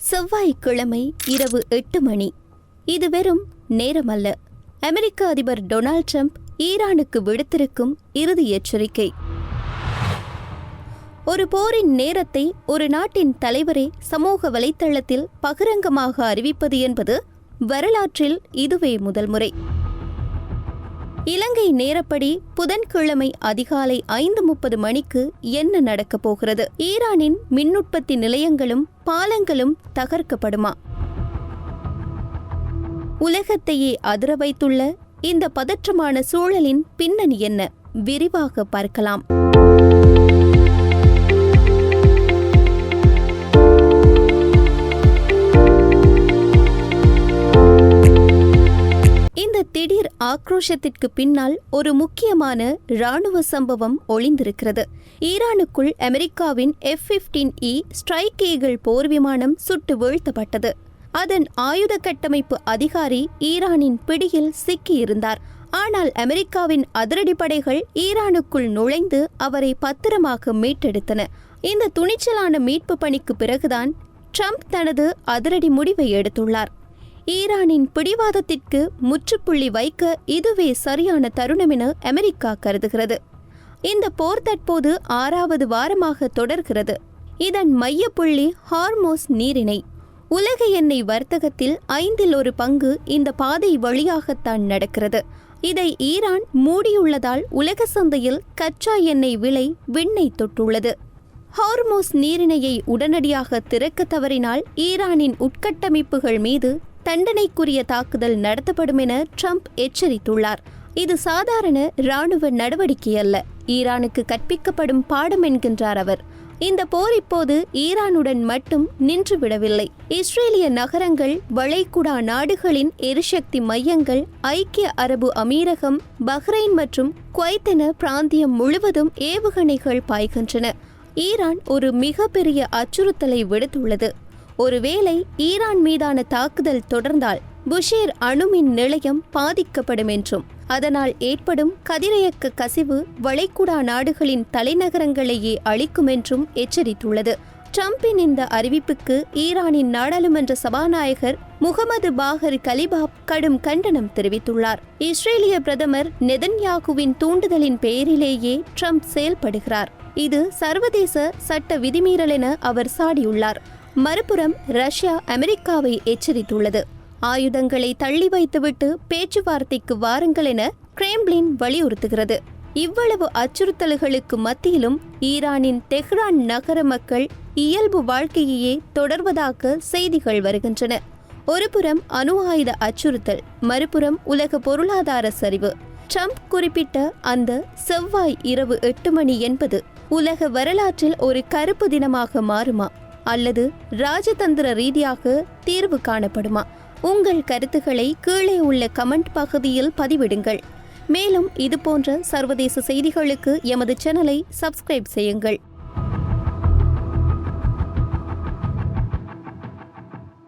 செவ்வாய்க்கிழமை இரவு 8 மணி. இது வெறும் நேரமல்ல. அமெரிக்க அதிபர் டொனால்ட் ட்ரம்ப் ஈரானுக்கு விடுத்திருக்கும் இறுதி எச்சரிக்கை. ஒரு போரின் நேரத்தை ஒரு நாட்டின் தலைவரே சமூக வலைத்தளத்தில் பகிரங்கமாக அறிவிப்பது என்பது வரலாற்றில் இதுவே முதல் முறை. இலங்கை நேரப்படி புதன்கிழமை அதிகாலை 5:30 மணிக்கு என்ன நடக்கப் போகிறது? ஈரானின் மின்னுற்பத்தி நிலையங்களும் பாலங்களும் தகர்க்கப்படுமா? உலகத்தையே அதிர வைத்துள்ள இந்த பதற்றமான சூழலின் பின்னணி என்ன? விரிவாக பார்க்கலாம். இந்த திடீர் ஆக்ரோஷத்திற்கு பின்னால் ஒரு முக்கியமான இராணுவ சம்பவம் ஒளிந்திருக்கிறது. ஈரானுக்குள் அமெரிக்காவின் F-15E ஸ்ட்ரைக் ஈகிள் போர் விமானம் சுட்டு வீழ்த்தப்பட்டது. அதன் ஆயுத கட்டமைப்பு அதிகாரி ஈரானின் பிடியில் சிக்கியிருந்தார். ஆனால் அமெரிக்காவின் அதிரடிப்படைகள் ஈரானுக்குள் நுழைந்து அவரை பத்திரமாக மீட்டெடுத்தன. இந்த துணிச்சலான மீட்பு பணிக்கு பிறகுதான் ட்ரம்ப் தனது அதிரடி முடிவை எடுத்துள்ளார். ஈரானின் பிடிவாதத்திற்கு முற்றுப்புள்ளி வைக்க இதுவே சரியான தருணம் என அமெரிக்கா கருதுகிறது. இந்த போர் தற்போது 6வது வாரமாக தொடர்கிறது. இதன் மையப்புள்ளி ஹார்மோஸ் நீரிணை. உலக எண்ணெய் வர்த்தகத்தில் 1/5 பங்கு இந்த பாதை வழியாகத்தான் நடக்கிறது. இதை ஈரான் மூடியுள்ளதால் உலக சந்தையில் கச்சா எண்ணெய் விலை விண்ணை தொட்டுள்ளது. ஹார்மோஸ் நீரிணையை உடனடியாக திறக்க தவறினால் ஈரானின் உட்கட்டமைப்புகள் மீது தண்டனைக்குரிய தாக்குதல் நடத்தப்படும் என ட்ரம்ப் எச்சரித்துள்ளார். இது சாதாரண இராணுவ நடவடிக்கை அல்ல, ஈரானுக்கு கற்பிக்கப்படும் பாடம் என்கின்றார் அவர். இந்த போர் இப்போது ஈரானுடன் மட்டும் நின்றுவிடவில்லை. இஸ்ரேலிய நகரங்கள், வளைகுடா நாடுகளின் எரிசக்தி மையங்கள், ஐக்கிய அரபு அமீரகம், பஹ்ரைன் மற்றும் குவைத் என பிராந்தியம் முழுவதும் ஏவுகணைகள் பாய்கின்றன. ஈரான் ஒரு மிகப்பெரிய அச்சுறுத்தலை விடுத்துள்ளது. ஒருவேளை ஈரான் மீதான தாக்குதல் தொடர்ந்தால் புஷேர் அணுமின் நிலையம் பாதிக்கப்படும் என்றும் அதனால் ஏற்படும் கதிரியக்க கசிவு வளைகுடா நாடுகளின் தலைநகரங்களையே அளிக்கும் என்றும் எச்சரித்துள்ளது. ட்ரம்பின் இந்த அறிவிப்புக்கு ஈரானின் நாடாளுமன்ற சபாநாயகர் முகமது பாகர் கலிபாப் கடும் கண்டனம் தெரிவித்துள்ளார். இஸ்ரேலிய பிரதமர் நெதன்யாகுவின் தூண்டுதலின் பெயரிலேயே ட்ரம்ப் செயல்படுகிறார். இது சர்வதேச சட்ட விதிமீறல் என அவர் சாடியுள்ளார். மறுபுறம் ரஷ்யா அமெரிக்காவை எச்சரித்துள்ளது. ஆயுதங்களை தள்ளி வைத்துவிட்டு பேச்சுவார்த்தைக்கு வாருங்கள் என கிரெம்ளின் வலியுறுத்துகிறது. இவ்வளவு அச்சுறுத்தல்களுக்கு மத்தியிலும் ஈரானின் தெஹ்ரான் நகர மக்கள் இயல்பு வாழ்க்கையையே தொடர்வதாக செய்திகள் வருகின்றன. ஒருபுறம் அணு ஆயுத அச்சுறுத்தல், மறுபுறம் உலக பொருளாதார சரிவு. ட்ரம்ப் குறிப்பிட்ட அந்த செவ்வாய் இரவு 8 மணி என்பது உலக வரலாற்றில் ஒரு கருப்பு தினமாக மாறுமா அல்லது ராஜதந்திர ரீதியாக தீர்வு காணப்படுமா? உங்கள் கருத்துக்களை கீழே உள்ள கமெண்ட் பகுதியில் பதிவிடுங்கள். மேலும் இதுபோன்ற சர்வதேச செய்திகளுக்கு எமது சேனலை சப்ஸ்கிரைப் செய்யுங்கள்.